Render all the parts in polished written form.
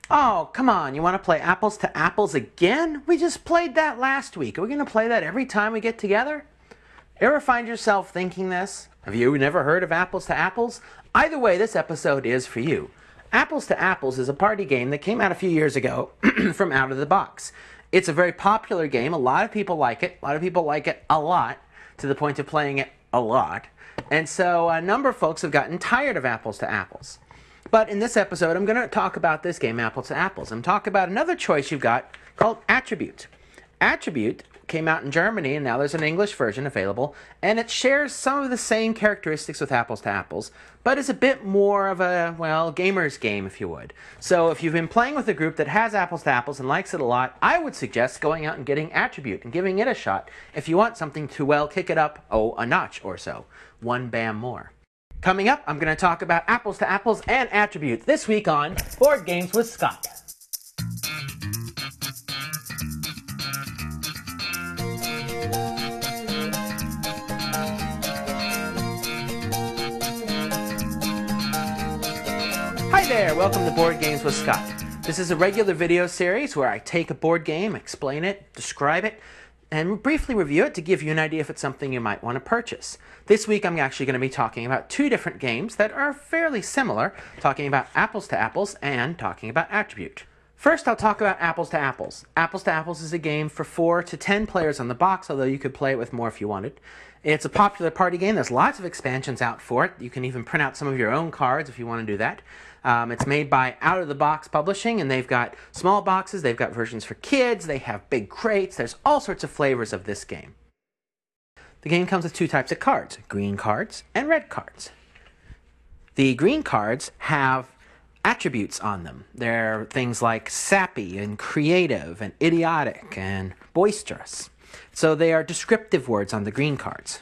Oh, come on, you want to play apples to apples again? We just played that last week. Are we going to play that every time we get together? Ever find yourself thinking this? Have you never heard of apples to apples? Either way, this episode is for you. Apples to Apples is a party game that came out a few years ago from Out of the Box. It's a very popular game. A lot of people like it. A lot of people like it a lot, to the point of playing it a lot. And so a number of folks have gotten tired of apples to apples. But in this episode, I'm going to talk about this game, Apples to Apples. I'm talking about another choice you've got called Attribute. Attribute came out in Germany, and now there's an English version available, and it shares some of the same characteristics with Apples to Apples, but is a bit more of a, well, gamer's game, if you would. So if you've been playing with a group that has Apples to Apples and likes it a lot, I would suggest going out and getting Attribute and giving it a shot if you want something to, well, kick it up, a notch or so. One bam more. Coming up, I'm going to talk about Apples to Apples and Attribute this week on Board Games with Scott. Hi there, welcome to Board Games with Scott. This is a regular video series where I take a board game, explain it, describe it, and briefly review it to give you an idea if it's something you might want to purchase. This week I'm actually going to be talking about two different games that are fairly similar, talking about Apples to Apples and talking about Attribute. First, I'll talk about Apples to Apples. Apples to Apples is a game for 4 to 10 players on the box, although you could play it with more if you wanted. It's a popular party game. There's lots of expansions out for it. You can even print out some of your own cards if you want to do that. It's made by Out of the Box Publishing, and they've got small boxes, they've got versions for kids, they have big crates. There's all sorts of flavors of this game. The game comes with two types of cards, green cards and red cards. The green cards have attributes on them. They're things like sappy and creative and idiotic and boisterous. So they are descriptive words on the green cards.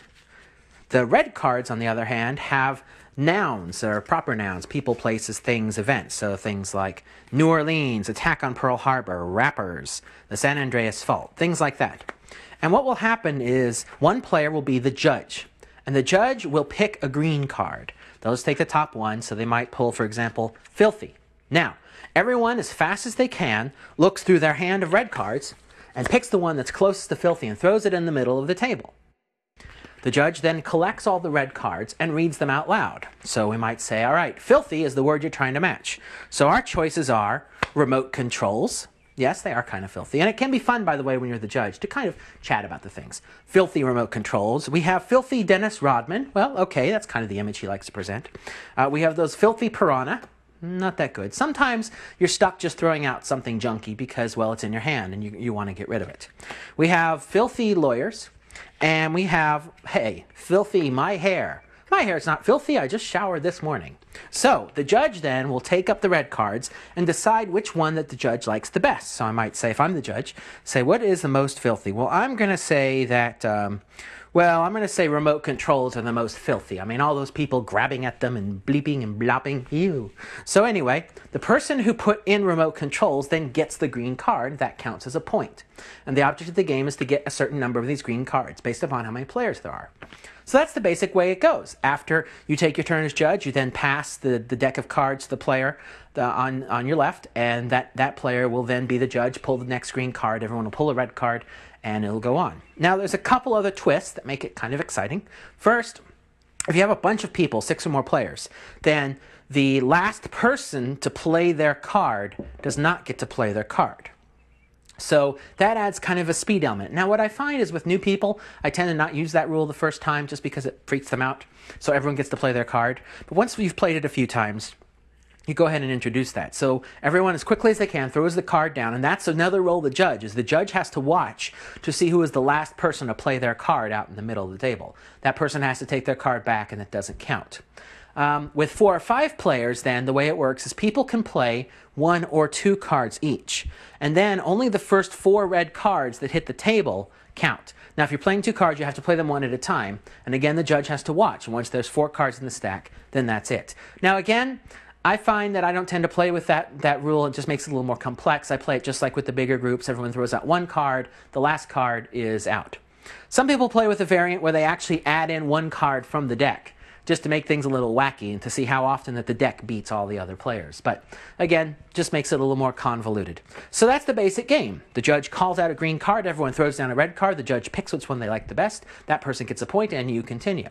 The red cards, on the other hand, have nouns, or proper nouns, people, places, things, events. So things like New Orleans, attack on Pearl Harbor, rappers, the San Andreas Fault, things like that. And what will happen is one player will be the judge, and the judge will pick a green card. They'll just take the top one, so they might pull, for example, filthy. Now, everyone, as fast as they can, looks through their hand of red cards and picks the one that's closest to filthy and throws it in the middle of the table. The judge then collects all the red cards and reads them out loud. So we might say, all right, filthy is the word you're trying to match. So our choices are remote controls. Yes, they are kind of filthy. And it can be fun, by the way, when you're the judge, to kind of chat about the things. Filthy remote controls. We have filthy Dennis Rodman. Well, okay, that's kind of the image he likes to present. We have those filthy piranha. Not that good. Sometimes you're stuck just throwing out something junky because, well, it's in your hand and you want to get rid of it. We have filthy lawyers. And we have, hey, filthy, my hair. My hair's not filthy, I just showered this morning. So the judge then will take up the red cards and decide which one that the judge likes the best. So I might say, if I'm the judge, say, what is the most filthy? Well, I'm going to say that, I'm going to say remote controls are the most filthy. I mean, all those people grabbing at them and bleeping and blopping. Ew. So anyway, the person who put in remote controls then gets the green card. That counts as a point. And the object of the game is to get a certain number of these green cards based upon how many players there are. So that's the basic way it goes. After you take your turn as judge, you then pass the deck of cards to the player on your left, and that player will then be the judge, pull the next green card, everyone will pull a red card, and it'll go on. Now, there's a couple other twists that make it kind of exciting. First, if you have a bunch of people, 6 or more players, then the last person to play their card does not get to play their card. So that adds kind of a speed element. Now, what I find is with new people, I tend to not use that rule the first time just because it freaks them out. So everyone gets to play their card. But once you've played it a few times, you go ahead and introduce that. So everyone, as quickly as they can, throws the card down, and that's another role of the judge, is the judge has to watch to see who is the last person to play their card out in the middle of the table. That person has to take their card back, and it doesn't count. With 4 or 5 players, then, the way it works is people can play 1 or 2 cards each. And then only the first 4 red cards that hit the table count. Now, if you're playing 2 cards, you have to play them one at a time. And again, the judge has to watch. And once there's 4 cards in the stack, then that's it. Now, again, I find that I don't tend to play with that rule. It just makes it a little more complex. I play it just like with the bigger groups. Everyone throws out 1 card. The last card is out. Some people play with a variant where they actually add in 1 card from the deck. just to make things a little wacky and to see how often that the deck beats all the other players. But again, just makes it a little more convoluted. So that's the basic game. The judge calls out a green card, everyone throws down a red card, the judge picks which one they like the best, that person gets a point, and you continue.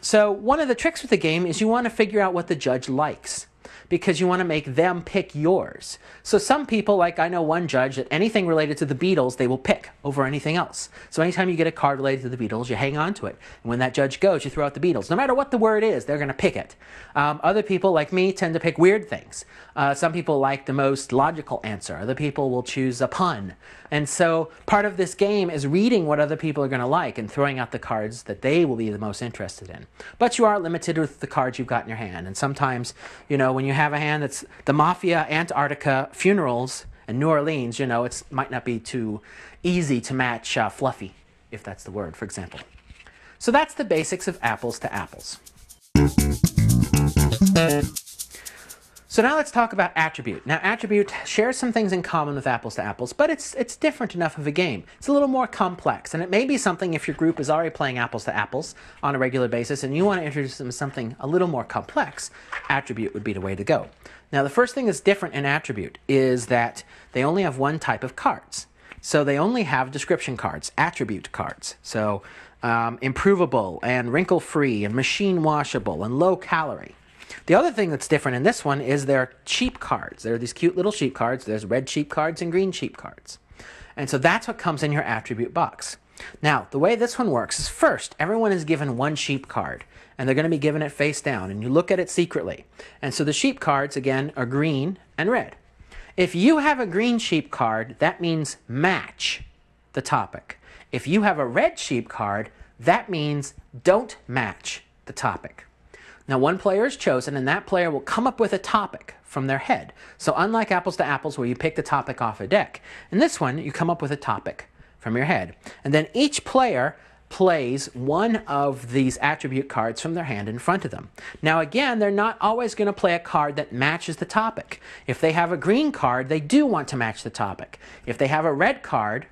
So one of the tricks with the game is you want to figure out what the judge likes, because you want to make them pick yours. So some people, like I know one judge, that anything related to the Beatles they will pick over anything else. So anytime you get a card related to the Beatles, you hang on to it. And when that judge goes, you throw out the Beatles. No matter what the word is, they're going to pick it. Other people, like me, tend to pick weird things. Some people like the most logical answer. Other people will choose a pun. And so part of this game is reading what other people are going to like and throwing out the cards that they will be the most interested in. But you are limited with the cards you've got in your hand. And sometimes, you know, when you have a hand that's the Mafia, Antarctica, funerals, and New Orleans, you know, it might not be too easy to match Fluffy, if that's the word, for example. So that's the basics of apples to apples. So now let's talk about attribute. Now attribute shares some things in common with apples to apples, but it's different enough of a game. It's a little more complex, and it may be something if your group is already playing apples to apples on a regular basis and you want to introduce them to something a little more complex, attribute would be the way to go. Now the first thing that's different in attribute is that they only have one type of cards. So they only have description cards, attribute cards. So improvable and wrinkle-free and machine washable and low calorie. The other thing that's different in this one is they're sheep cards. There are these cute little sheep cards. There's red sheep cards and green sheep cards. And so that's what comes in your attribute box. Now, the way this one works is first, everyone is given one sheep card, and they're going to be given it face down, and you look at it secretly. And so the sheep cards, again, are green and red. If you have a green sheep card, that means match the topic. If you have a red sheep card, that means don't match the topic. Now one player is chosen, and that player will come up with a topic from their head. So unlike apples to apples where you pick the topic off a deck, in this one you come up with a topic from your head. And then each player plays one of these attribute cards from their hand in front of them. Now again, they're not always going to play a card that matches the topic. If they have a green card, they do want to match the topic. If they have a red card,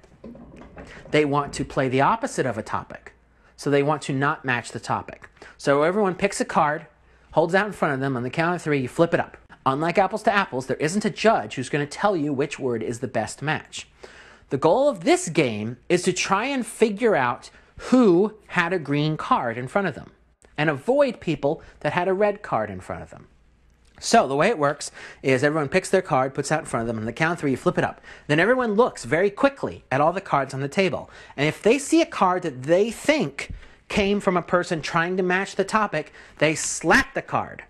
they want to play the opposite of a topic. So they want to not match the topic. So everyone picks a card, holds out in front of them, on the count of 3, you flip it up. Unlike apples to apples, there isn't a judge who's going to tell you which word is the best match. The goal of this game is to try and figure out who had a green card in front of them and avoid people that had a red card in front of them. So the way it works is everyone picks their card, puts it out in front of them, and on the count of 3, you flip it up. Then everyone looks very quickly at all the cards on the table. And if they see a card that they think came from a person trying to match the topic, they slap the card.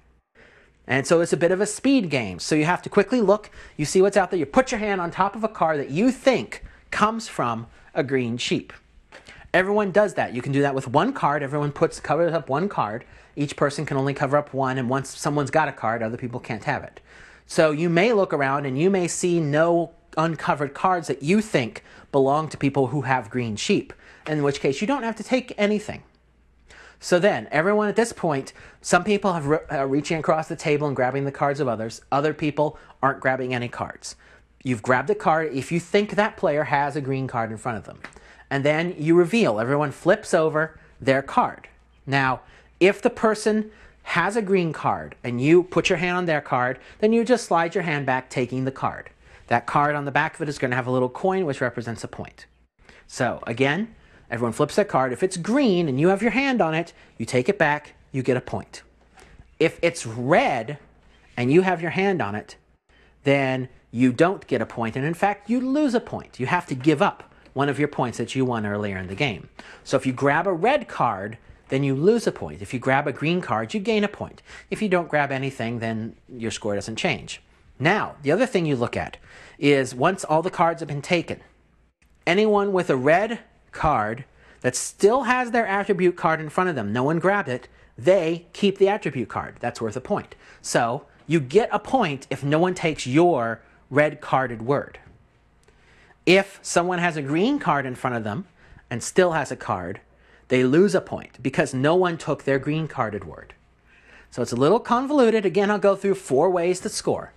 And so it's a bit of a speed game. So you have to quickly look, you see what's out there, you put your hand on top of a card that you think comes from a green sheep. Everyone does that. You can do that with one card. Everyone covers up one card. Each person can only cover up one, and once someone's got a card, other people can't have it. So you may look around and you may see no uncovered cards that you think belong to people who have green sheep, in which case you don't have to take anything. So then, everyone at this point, some people are reaching across the table and grabbing the cards of others. Other people aren't grabbing any cards. You've grabbed a card if you think that player has a green card in front of them. And then you reveal. Everyone flips over their card. Now, if the person has a green card and you put your hand on their card, then you just slide your hand back, taking the card. That card on the back of it is going to have a little coin which represents a point. So, again, everyone flips their card. If it's green and you have your hand on it, you take it back, you get a point. If it's red and you have your hand on it, then you don't get a point, and in fact, you lose a point. You have to give up one of your points that you won earlier in the game. So if you grab a red card, then you lose a point. If you grab a green card, you gain a point. If you don't grab anything, then your score doesn't change. Now, the other thing you look at is once all the cards have been taken, anyone with a red card that still has their attribute card in front of them, no one grabbed it, they keep the attribute card. That's worth a point. So you get a point if no one takes your red carded word. If someone has a green card in front of them and still has a card, they lose a point because no one took their green carded word. So it's a little convoluted. Again, I'll go through 4 ways to score.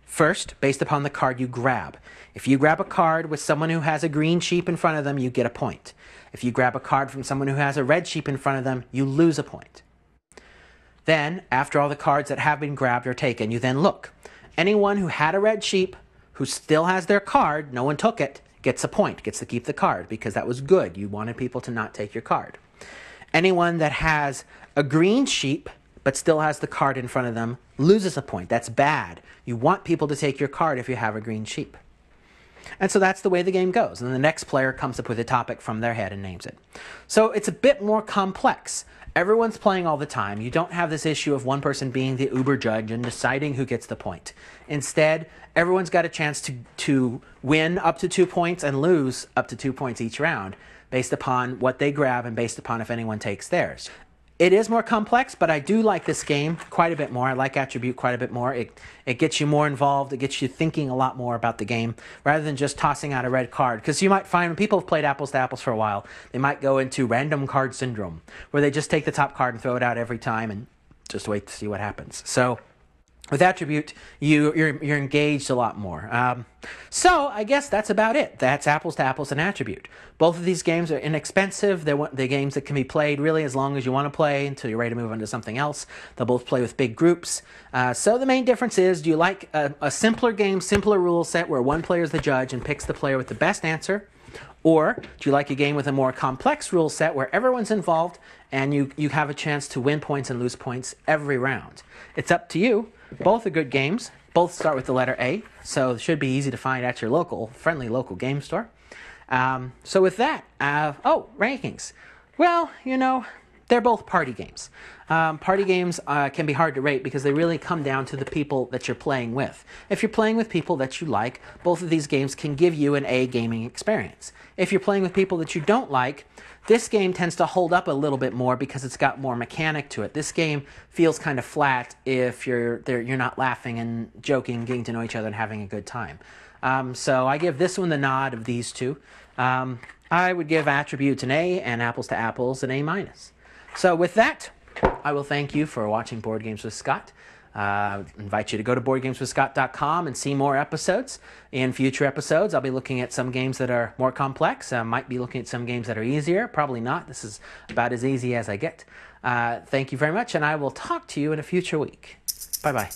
First, based upon the card you grab. If you grab a card with someone who has a green sheep in front of them, you get a point. If you grab a card from someone who has a red sheep in front of them, you lose a point. Then, after all the cards that have been grabbed are taken, you then look. Anyone who had a red sheep, who still has their card, no one took it, gets a point, gets to keep the card, because that was good. You wanted people to not take your card. Anyone that has a green sheep, but still has the card in front of them, loses a point. That's bad. You want people to take your card if you have a green sheep. And so that's the way the game goes. And the next player comes up with a topic from their head and names it. So it's a bit more complex. Everyone's playing all the time. You don't have this issue of one person being the uber judge and deciding who gets the point. Instead, everyone's got a chance to win up to 2 points and lose up to 2 points each round based upon what they grab and based upon if anyone takes theirs. It is more complex, but I do like this game quite a bit more. I like Attribute quite a bit more. It gets you more involved. It gets you thinking a lot more about the game rather than just tossing out a red card. Because you might find when people have played apples to apples for a while, they might go into random card syndrome, where they just take the top card and throw it out every time and just wait to see what happens. So with Attribute, you're engaged a lot more. So I guess that's about it. That's Apples to Apples and Attribute. Both of these games are inexpensive. They're games that can be played really as long as you want to play until you're ready to move on to something else. They'll both play with big groups. So the main difference is, do you like a simpler game, simpler rule set where one player is the judge and picks the player with the best answer? Or do you like a game with a more complex rule set where everyone's involved and you have a chance to win points and lose points every round? It's up to you. Both are good games. Both start with the letter A, so it should be easy to find at your friendly local game store. So with that, rankings. Well, they're both party games. Party games can be hard to rate because they really come down to the people that you're playing with. If you're playing with people that you like, both of these games can give you an A gaming experience. If you're playing with people that you don't like, this game tends to hold up a little bit more because it's got more mechanic to it. This game feels kind of flat if you're not laughing and joking, getting to know each other and having a good time. So I give this one the nod of these two. I would give Attributes an A and Apples to Apples an A-. So with that, I will thank you for watching Board Games with Scott. I invite you to go to boardgameswithscott.com and see more episodes. In future episodes, I'll be looking at some games that are more complex. I might be looking at some games that are easier. Probably not. This is about as easy as I get. Thank you very much, and I will talk to you in a future week. Bye-bye.